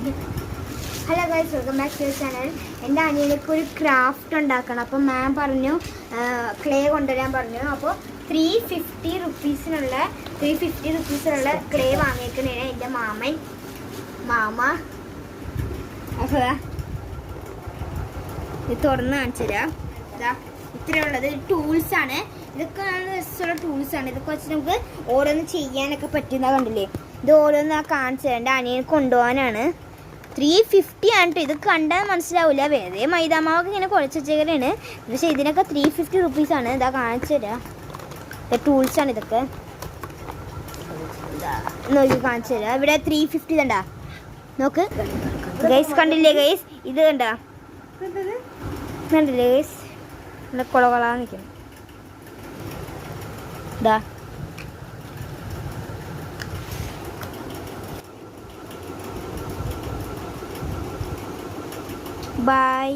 Hello guys, welcome back to channel. എൻ്റെ അനിയനിക്ക് ഒരു ക്രാഫ്റ്റ് ഉണ്ടാക്കണം. അപ്പോൾ മാം പറഞ്ഞു ക്ലേ കൊണ്ടുവരാൻ പറഞ്ഞു. അപ്പോൾ 350 റുപ്പീസിനുള്ള ക്ലേ വാങ്ങിയേക്കണേണ് എൻ്റെ മാമ. അപ്പോൾ ഇത് തുറന്ന് കാണിച്ചു തരാം. ഇതാ ഇത്രയുള്ളത് ടൂൾസാണ്. ഇതൊക്കെ നല്ല രസമുള്ള ടൂൾസാണ്. ഇതൊക്കെ വെച്ച് നമുക്ക് ഓരോന്ന് ചെയ്യാനൊക്കെ പറ്റുന്ന കണ്ടില്ലേ. ഇത് ഓരോന്ന് കാണിച്ചു തരാം. എൻ്റെ അനിയന് കൊണ്ടുപോകാനാണ്. 350 ആണ് കേട്ടോ. ഇത് കണ്ടാൽ മനസ്സിലാവില്ല, വെറുതെ മൈദാമാവൊക്കെ ഇങ്ങനെ കുഴച്ച് വെച്ചേക്കണേണ്. പക്ഷേ ഇതിനൊക്കെ 350 റുപ്പീസാണ്. ഇതാ കാണിച്ചു തരാം. ടൂൾസാണ് ഇതൊക്കെ. നോക്കി കാണിച്ചു തരാം. ഇവിടെ 350 കണ്ടാ, നോക്ക് ഗൈസ്. കണ്ടില്ലേ ഗൈസ്, ഇത് കണ്ടില്ലേ ഗൈസ്, നല്ല കൊളകൊളാ നിൽക്കണം. ഇതാ ബൈ.